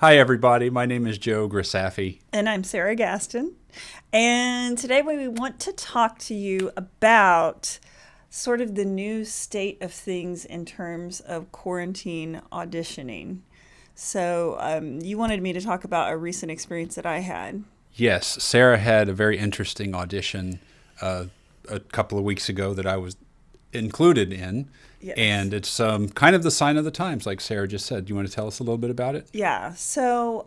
Hi, everybody. My name is Joe Grisaffi. And I'm Sara Gaston. And today we want to talk to you about sort of the new state of things in terms of quarantine auditioning. So you wanted me to talk about a recent experience that I had. Yes, Sara had a very interesting audition a couple of weeks ago that I was included in. Yes. And it's kind of the sign of the times, like Sara just said. Do you want to tell us a little bit about it? Yeah. So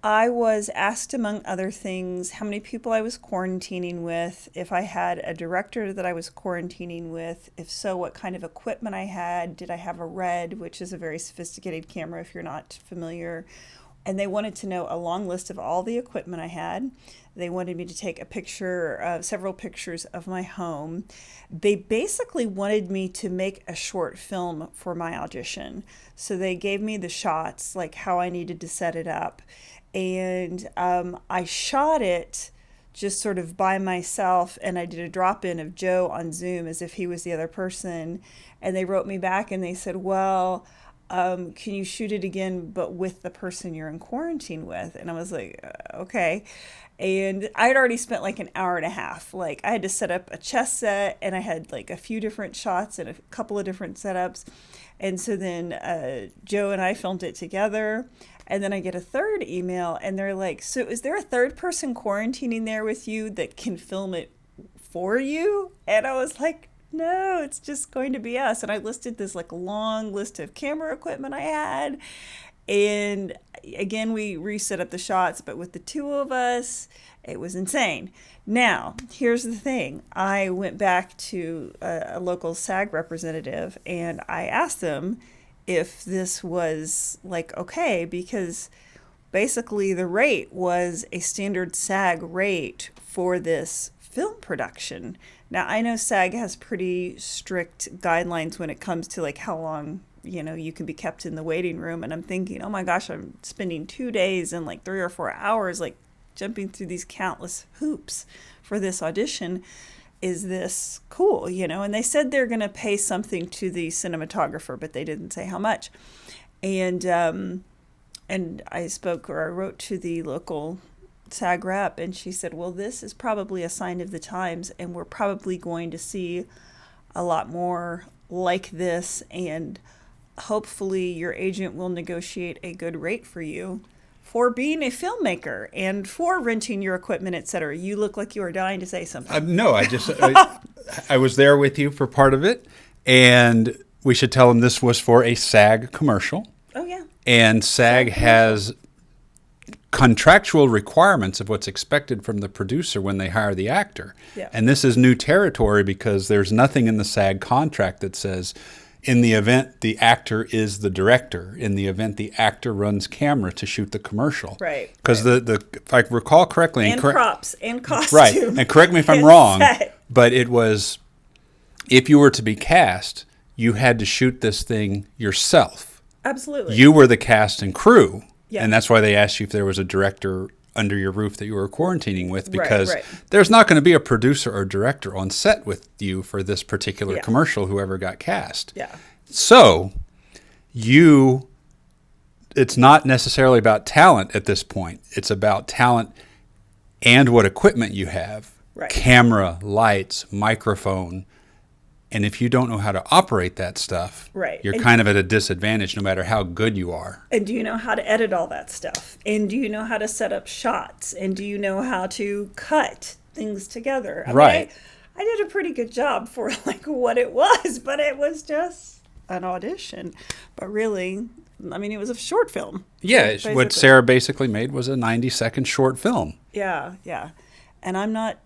I was asked, among other things, how many people I was quarantining with, if I had a director that I was quarantining with, if so, what kind of equipment I had, did I have a RED, which is a very sophisticated camera if you're not familiar. And they wanted to know a long list of all the equipment I had. They wanted me to take a picture, several pictures of my home. They basically wanted me to make a short film for my audition. So they gave me the shots, like how I needed to set it up. And I shot it just sort of by myself, and I did a drop-in of Joe on Zoom as if he was the other person. And they wrote me back and they said, well, can you shoot it again, but with the person you're in quarantine with? And I was like, okay. And I had already spent like an hour and a half. Like I had to set up a chess set, and I had like a few different shots and a couple of different setups. And so then Joe and I filmed it together. And then I get a third email, and they're like, so is there a third person quarantining there with you that can film it for you? And I was like, no, it's just going to be us. And I listed this like long list of camera equipment I had. And again, we reset up the shots, but with the two of us, it was insane. Now, here's the thing. I went back to a local SAG representative, and I asked them if this was like okay, because basically the rate was a standard SAG rate for this film production. Now, I know SAG has pretty strict guidelines when it comes to like how long, you can be kept in the waiting room. And I'm thinking, oh my gosh, I'm spending 2 days and like 3 or 4 hours, like jumping through these countless hoops for this audition. Is this cool? And they said they're going to pay something to the cinematographer, but they didn't say how much. And I wrote to the local SAG rep, and she said, well, this is probably a sign of the times, and we're probably going to see a lot more like this, and hopefully your agent will negotiate a good rate for you for being a filmmaker and for renting your equipment, etc. You look like you are dying to say something. No, I was there with you for part of it, and we should tell them this was for a SAG commercial. Oh, yeah. And SAG has contractual requirements of what's expected from the producer when they hire the actor. Yeah. And this is new territory because there's nothing in the SAG contract that says in the event the actor is the director, in the event the actor runs camera to shoot the commercial. Right. Because if I recall correctly, and props and costume. Right. And correct me if I'm wrong, but it was, if you were to be cast, you had to shoot this thing yourself. Absolutely. You were the cast and crew. Yeah. And that's why they asked you if there was a director under your roof that you were quarantining with, because right. There's not going to be a producer or director on set with you for this particular commercial, whoever got cast. Yeah. So it's not necessarily about talent at this point. It's about talent and what equipment you have. Right. Camera, lights, microphone. And if you don't know how to operate that stuff, you're kind of at a disadvantage no matter how good you are. And do you know how to edit all that stuff? And do you know how to set up shots? And do you know how to cut things together? Right. I did a pretty good job for like what it was, but it was just an audition. But really, it was a short film. Yeah, basically. What Sara basically made was a 90-second short film. Yeah. And I'm not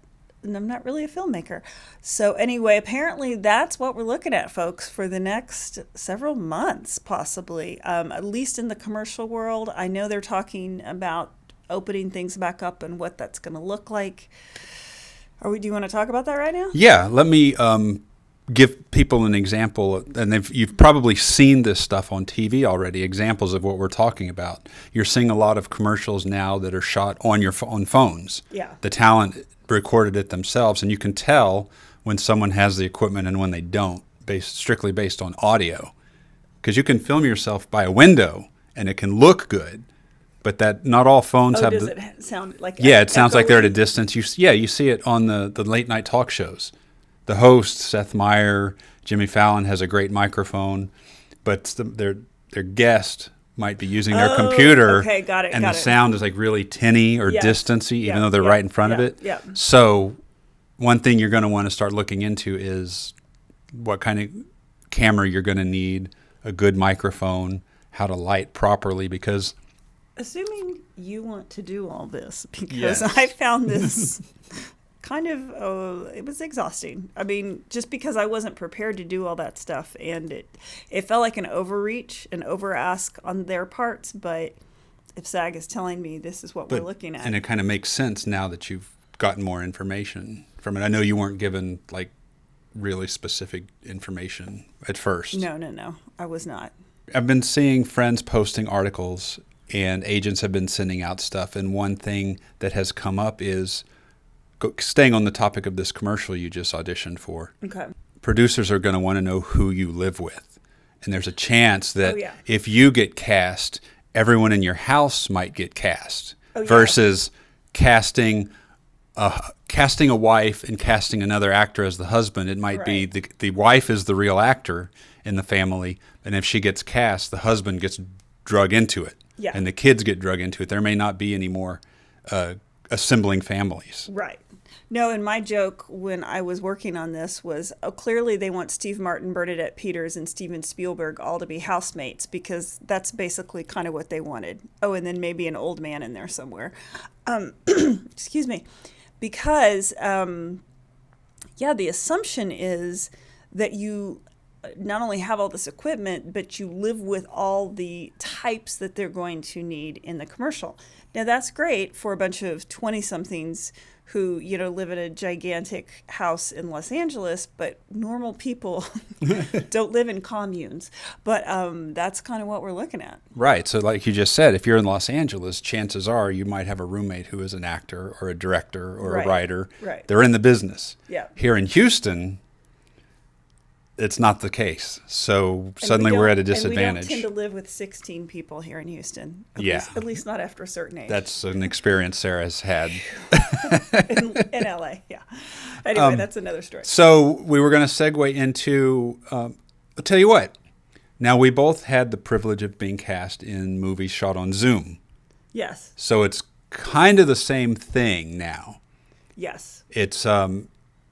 really a filmmaker. So anyway, apparently that's what we're looking at, folks, for the next several months, possibly, at least in the commercial world. I know they're talking about opening things back up and what that's going to look like. Do you want to talk about that right now? Yeah, let me give people an example, and you've probably seen this stuff on TV already, examples of what we're talking about. You're seeing a lot of commercials now that are shot on phones. Yeah. The talent recorded it themselves, and you can tell when someone has the equipment and when they don't, strictly based on audio. Because you can film yourself by a window and it can look good, but that not all phones have. Does it sound like? Yeah, it sounds like they're at a echoey? distance. You see it on the late night talk shows. The host, Seth Meyer, Jimmy Fallon, has a great microphone, but their guest might be using their computer. Okay, got it. And got the it. sound is like really tinny or Yes. distancy, even Yeah, though they're yeah, right in front of yeah, it. yeah. So one thing you're going to want to start looking into is what kind of camera you're going to need, a good microphone, how to light properly, because Assuming you want to do all this, because Yes. I found this kind of it was exhausting. I mean, just because I wasn't prepared to do all that stuff, and it felt like an overreach, an over ask on their parts. But if SAG is telling me this is what we're looking at, and it kind of makes sense now that you've gotten more information from it. I know you weren't given like really specific information at first. no, I was not. I've been seeing friends posting articles and agents have been sending out stuff. And one thing that has come up is staying on the topic of this commercial you just auditioned for. Okay. Producers are going to want to know who you live with. And there's a chance that Oh, yeah. if you get cast, everyone in your house might get cast Oh, yeah. versus casting a wife and casting another actor as the husband. It might be Right. the wife is the real actor in the family, and if she gets cast, the husband gets drug into it, Yeah. and the kids get drug into it. There may not be any more assembling families. Right. No, and my joke when I was working on this was, clearly they want Steve Martin, Bernadette Peters, and Steven Spielberg all to be housemates, because that's basically kind of what they wanted. Oh, and then maybe an old man in there somewhere. Excuse me. Because, the assumption is that you not only have all this equipment, but you live with all the types that they're going to need in the commercial. Now, that's great for a bunch of 20-somethings who, live in a gigantic house in Los Angeles, but normal people don't live in communes. But that's kind of what we're looking at. Right. So like you just said, if you're in Los Angeles, chances are you might have a roommate who is an actor or a director or Right. a writer. Right. They're in the business. Yeah. Here in Houston, it's not the case. So And suddenly we we're at a don't- disadvantage. And we don't tend to live with 16 people here in Houston. Yeah. At least not after a certain age. That's an experience Sarah has had. in LA, yeah. Anyway, that's another story. So we were going to segue into, I'll tell you what. Now, we both had the privilege of being cast in movies shot on Zoom. Yes. So it's kind of the same thing now. Yes. It's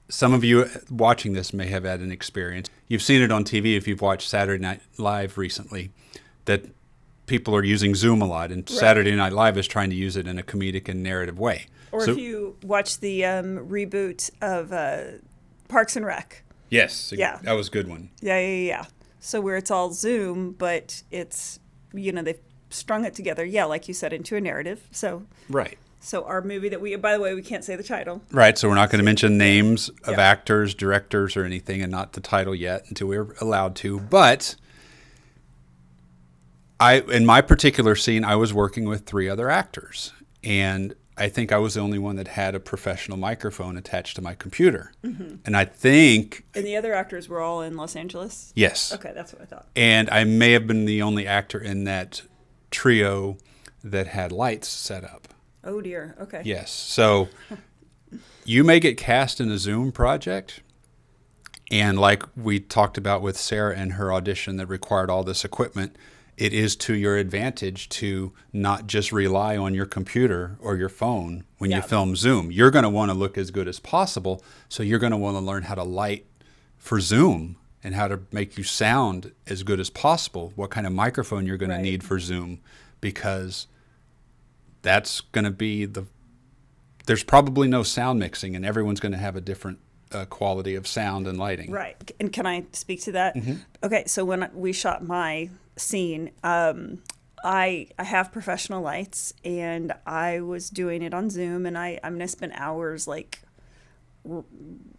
some of you watching this may have had an experience. You've seen it on TV if you've watched Saturday Night Live recently, that people are using Zoom a lot, and Saturday Night Live is trying to use it in a comedic and narrative way. Or So- if you watch the reboot of Parks and Rec. Yes, Yeah. that was a good one. Yeah. So where it's all Zoom, but it's, they've strung it together, like you said, into a narrative. So Right. our movie that by the way, we can't say the title. Right, so we're not going to mention names of Yeah. actors, directors, or anything, and not the title yet until we're allowed to. But in my particular scene, I was working with 3 other actors, and I think I was the only one that had a professional microphone attached to my computer. Mm-hmm. And I think, And the other actors were all in Los Angeles? yes, Okay, that's what I thought. and I may have been the only actor in that trio that had lights set up. Oh dear. Okay. Yes. So you may get cast in a Zoom project. And like we talked about with Sarah and her audition that required all this equipment, it is to your advantage to not just rely on your computer or your phone when you Yeah. film Zoom. You're going to want to look as good as possible. So you're going to want to learn how to light for Zoom and how to make you sound as good as possible, what kind of microphone you're going to Right. need for Zoom, because that's going to be there's probably no sound mixing, and everyone's going to have a different quality of sound and lighting. Right. And can I speak to that? Mm-hmm. Okay. So when we shot my scene, I have professional lights, and I was doing it on Zoom, and I spent hours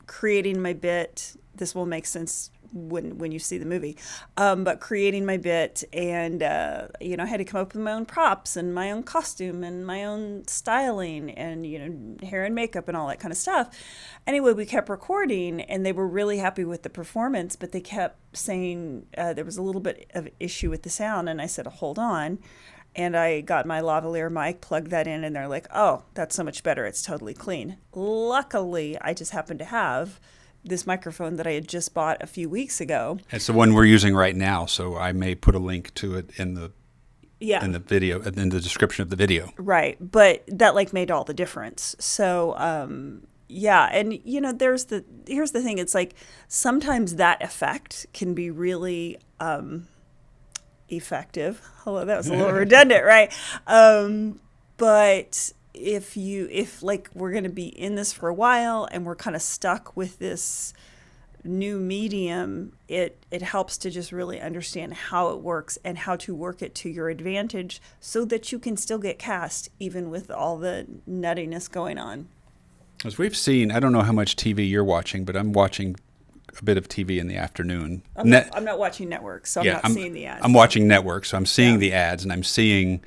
creating my bit. This will make sense when you see the movie. But creating my bit, and I had to come up with my own props and my own costume and my own styling and hair and makeup and all that kind of stuff. Anyway, we kept recording, and they were really happy with the performance, but they kept saying there was a little bit of issue with the sound, and I said, hold on. And I got my lavalier mic, plugged that in, and they're like, oh, that's so much better. It's totally clean. Luckily, I just happened to have this microphone that I had just bought a few weeks ago. It's the one we're using right now, so I may put a link to it in the video, in the description of the video. Right, but that made all the difference. So, and here's the thing. It's like sometimes that effect can be really effective. Hello, that was a little redundant, right? But if we're going to be in this for a while and we're kind of stuck with this new medium, it helps to just really understand how it works and how to work it to your advantage so that you can still get cast even with all the nuttiness going on. As we've seen, I don't know how much TV you're watching, but I'm watching a bit of TV in the afternoon. I'm not watching networks, so I'm not seeing the ads. I'm watching networks, so I'm seeing the ads, and I'm seeing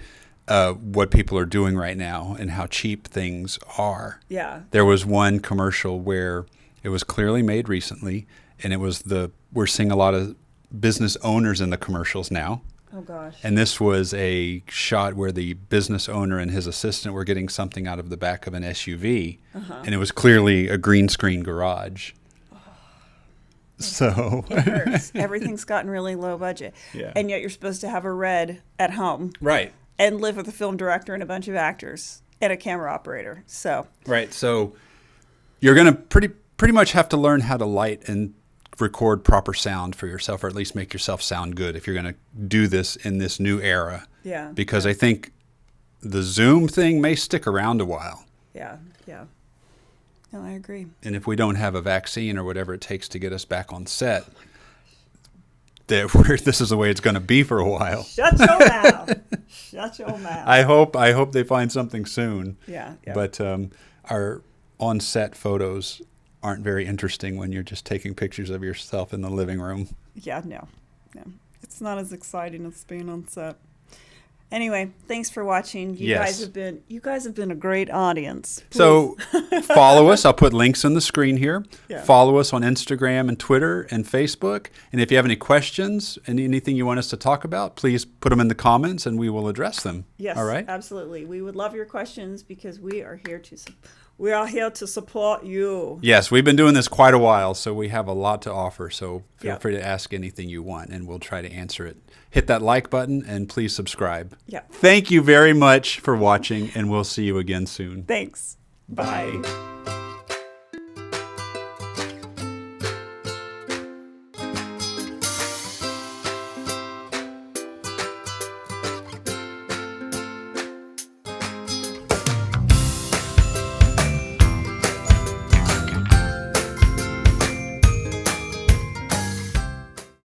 what people are doing right now and how cheap things are. Yeah. There was one commercial where it was clearly made recently, and it was we're seeing a lot of business owners in the commercials now. Oh, gosh. And this was a shot where the business owner and his assistant were getting something out of the back of an SUV, and it was clearly a green screen garage. So it hurts. Everything's gotten really low budget. Yeah. And yet you're supposed to have a red at home. Right. And live with a film director and a bunch of actors and a camera operator. So right. So you're going to pretty much have to learn how to light and record proper sound for yourself, or at least make yourself sound good if you're going to do this in this new era. Yeah. Because I think the Zoom thing may stick around a while. Yeah. No, I agree. And if we don't have a vaccine or whatever it takes to get us back on set, this is the way it's going to be for a while. Shut your mouth. Shut your mouth. I hope they find something soon. Yeah. But our on-set photos aren't very interesting when you're just taking pictures of yourself in the living room. Yeah, no. It's not as exciting as being on set. Anyway, thanks for watching. You guys have been a great audience. Please. So follow us. I'll put links on the screen here. Yeah. Follow us on Instagram and Twitter and Facebook. And if you have any questions and anything you want us to talk about, please put them in the comments and we will address them. Yes, all right? Absolutely. We would love your questions because we are here to support you. Yes, we've been doing this quite a while, so we have a lot to offer. So feel Yep. free to ask anything you want, and we'll try to answer it. Hit that like button, and please subscribe. Yeah. Thank you very much for watching, and we'll see you again soon. Thanks. Bye.